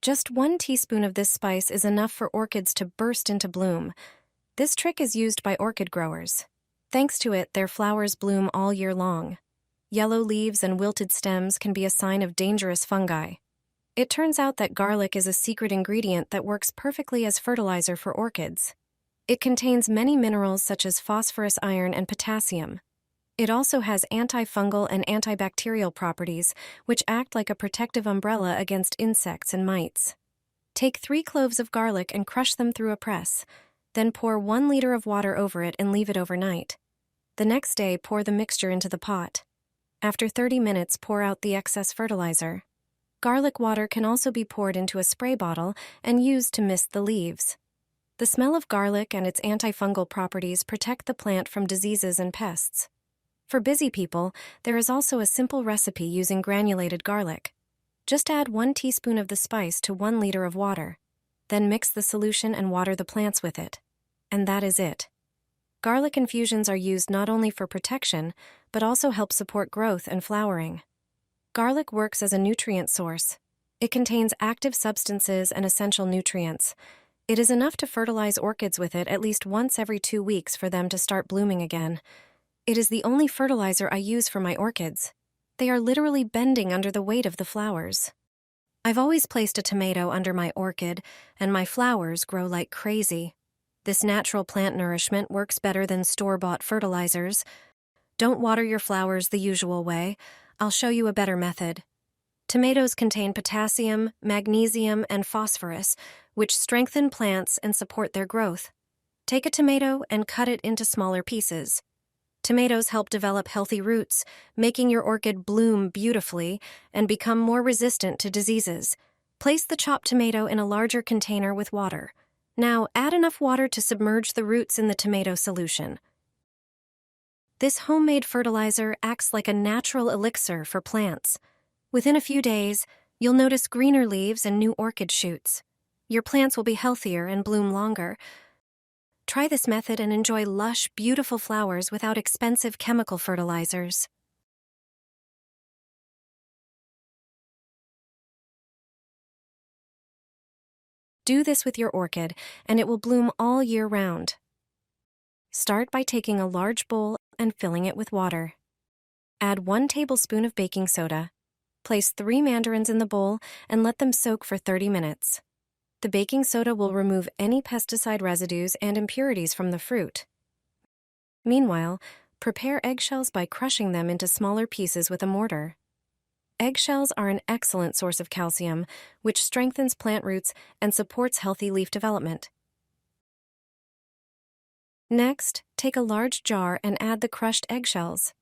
Just 1 teaspoon of this spice is enough for orchids to burst into bloom. This trick is used by orchid growers. Thanks to it, their flowers bloom all year long. Yellow leaves and wilted stems can be a sign of dangerous fungi. It turns out that garlic is a secret ingredient that works perfectly as fertilizer for orchids. It contains many minerals such as phosphorus, iron, and potassium. It also has antifungal and antibacterial properties, which act like a protective umbrella against insects and mites. Take 3 cloves of garlic and crush them through a press. Then pour 1 liter of water over it and leave it overnight. The next day, pour the mixture into the pot. After 30 minutes, pour out the excess fertilizer. Garlic water can also be poured into a spray bottle and used to mist the leaves. The smell of garlic and its antifungal properties protect the plant from diseases and pests. For busy people, there is also a simple recipe using granulated garlic. Just add 1 teaspoon of the spice to 1 liter of water. Then mix the solution and water the plants with it. And that is it. Garlic infusions are used not only for protection, but also help support growth and flowering. Garlic works as a nutrient source. It contains active substances and essential nutrients. It is enough to fertilize orchids with it at least once every 2 weeks for them to start blooming again. It is the only fertilizer I use for my orchids. They are literally bending under the weight of the flowers. I've always placed a tomato under my orchid, and my flowers grow like crazy. This natural plant nourishment works better than store-bought fertilizers. Don't water your flowers the usual way. I'll show you a better method. Tomatoes contain potassium, magnesium, and phosphorus, which strengthen plants and support their growth. Take a tomato and cut it into smaller pieces. Tomatoes help develop healthy roots, making your orchid bloom beautifully and become more resistant to diseases. Place the chopped tomato in a larger container with water. Now, add enough water to submerge the roots in the tomato solution. This homemade fertilizer acts like a natural elixir for plants. Within a few days, you'll notice greener leaves and new orchid shoots. Your plants will be healthier and bloom longer. Try this method and enjoy lush, beautiful flowers without expensive chemical fertilizers. Do this with your orchid, and it will bloom all year round. Start by taking a large bowl and filling it with water. Add 1 tablespoon of baking soda. Place 3 mandarins in the bowl and let them soak for 30 minutes. The baking soda will remove any pesticide residues and impurities from the fruit. Meanwhile, prepare eggshells by crushing them into smaller pieces with a mortar. Eggshells are an excellent source of calcium, which strengthens plant roots and supports healthy leaf development. Next, take a large jar and add the crushed eggshells.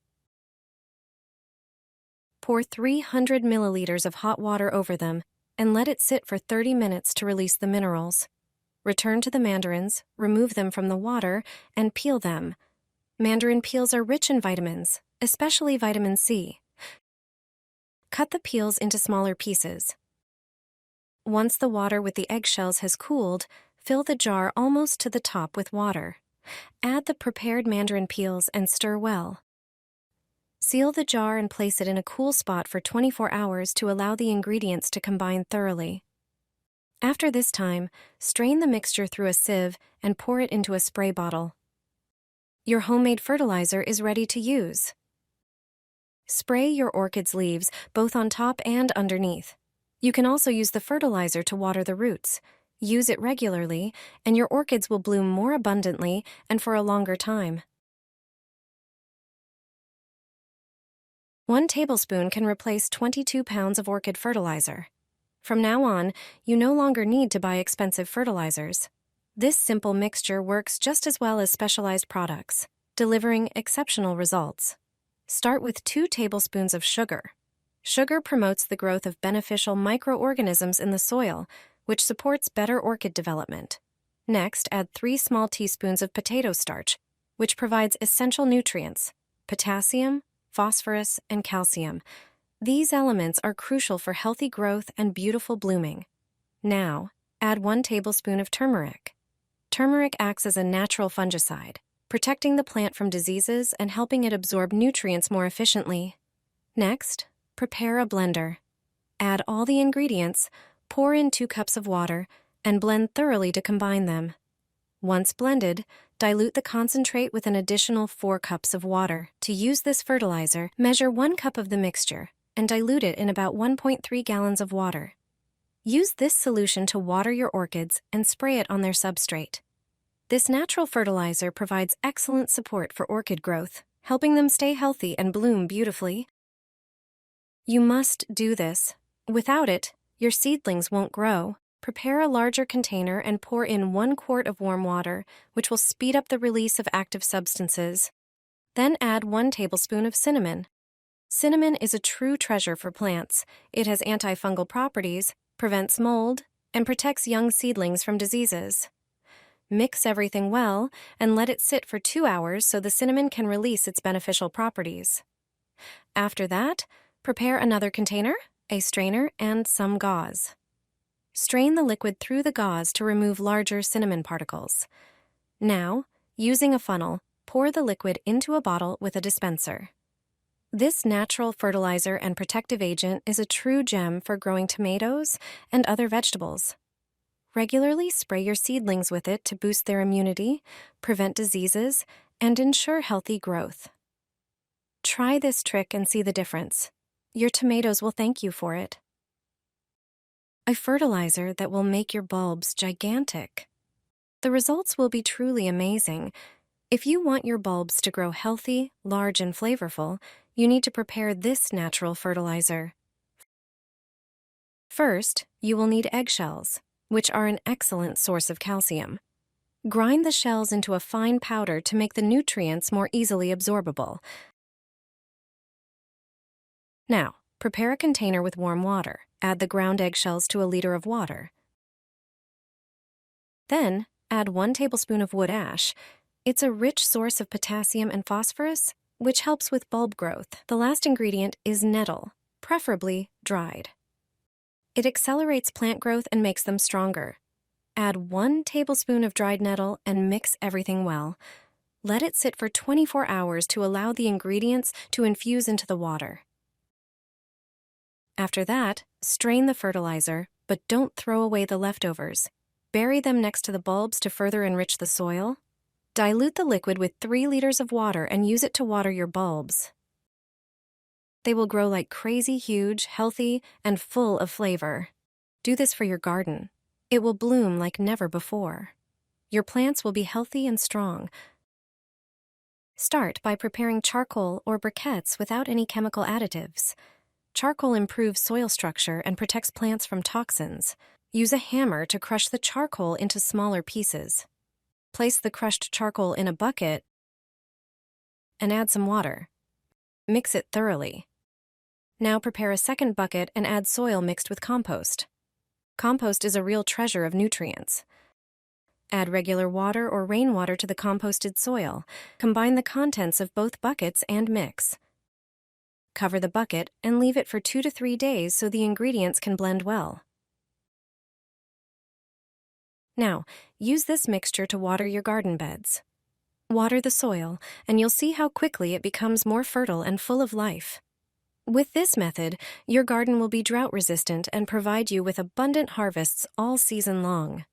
Pour 300 milliliters of hot water over them and let it sit for 30 minutes to release the minerals. Return to the mandarins, remove them from the water, and peel them. Mandarin peels are rich in vitamins, especially vitamin C. Cut the peels into smaller pieces. Once the water with the eggshells has cooled, fill the jar almost to the top with water. Add the prepared mandarin peels and stir well. Seal the jar and place it in a cool spot for 24 hours to allow the ingredients to combine thoroughly. After this time, strain the mixture through a sieve and pour it into a spray bottle. Your homemade fertilizer is ready to use. Spray your orchid's leaves both on top and underneath. You can also use the fertilizer to water the roots. Use it regularly, and your orchids will bloom more abundantly and for a longer time. 1 tablespoon can replace 22 pounds of orchid fertilizer. From now on, you no longer need to buy expensive fertilizers. This simple mixture works just as well as specialized products, delivering exceptional results. Start with 2 tablespoons of sugar. Sugar promotes the growth of beneficial microorganisms in the soil, which supports better orchid development. Next, add 3 small teaspoons of potato starch, which provides essential nutrients, potassium, phosphorus, and calcium. These elements are crucial for healthy growth and beautiful blooming. Now, add 1 tablespoon of turmeric. Turmeric acts as a natural fungicide, protecting the plant from diseases and helping it absorb nutrients more efficiently. Next, prepare a blender. Add all the ingredients, Pour in 2 cups of water and blend thoroughly to combine them. Once blended, dilute the concentrate with an additional 4 cups of water. To use this fertilizer, measure 1 cup of the mixture and dilute it in about 1.3 gallons of water. Use this solution to water your orchids and spray it on their substrate. This natural fertilizer provides excellent support for orchid growth, helping them stay healthy and bloom beautifully. You must do this. Without it, your seedlings won't grow. Prepare a larger container and pour in 1 quart of warm water, which will speed up the release of active substances. Then add 1 tablespoon of cinnamon. Cinnamon is a true treasure for plants. It has antifungal properties, prevents mold, and protects young seedlings from diseases. Mix everything well and let it sit for 2 hours so the cinnamon can release its beneficial properties. After that, prepare another container, a strainer, and some gauze. Strain the liquid through the gauze to remove larger cinnamon particles. Now, using a funnel, pour the liquid into a bottle with a dispenser. This natural fertilizer and protective agent is a true gem for growing tomatoes and other vegetables. Regularly spray your seedlings with it to boost their immunity, prevent diseases, and ensure healthy growth. Try this trick and see the difference. Your tomatoes will thank you for it. A fertilizer that will make your bulbs gigantic. The results will be truly amazing. If you want your bulbs to grow healthy, large, and flavorful, you need to prepare this natural fertilizer. First, you will need eggshells, which are an excellent source of calcium. Grind the shells into a fine powder to make the nutrients more easily absorbable. Now, prepare a container with warm water. Add the ground eggshells to a liter of water. Then, add 1 tablespoon of wood ash. It's a rich source of potassium and phosphorus, which helps with bulb growth. The last ingredient is nettle, preferably dried. It accelerates plant growth and makes them stronger. Add 1 tablespoon of dried nettle and mix everything well. Let it sit for 24 hours to allow the ingredients to infuse into the water. After that, strain the fertilizer, but don't throw away the leftovers. Bury them next to the bulbs to further enrich the soil. Dilute the liquid with 3 liters of water and use it to water your bulbs. They will grow like crazy huge, healthy, and full of flavor. Do this for your garden. It will bloom like never before. Your plants will be healthy and strong. Start by preparing charcoal or briquettes without any chemical additives. Charcoal improves soil structure and protects plants from toxins. Use a hammer to crush the charcoal into smaller pieces. Place the crushed charcoal in a bucket and add some water. Mix it thoroughly. Now prepare a second bucket and add soil mixed with compost. Compost is a real treasure of nutrients. Add regular water or rainwater to the composted soil. Combine the contents of both buckets and mix. Cover the bucket and leave it for 2 to 3 days so the ingredients can blend well. Now, use this mixture to water your garden beds. Water the soil, and you'll see how quickly it becomes more fertile and full of life. With this method, your garden will be drought-resistant and provide you with abundant harvests all season long.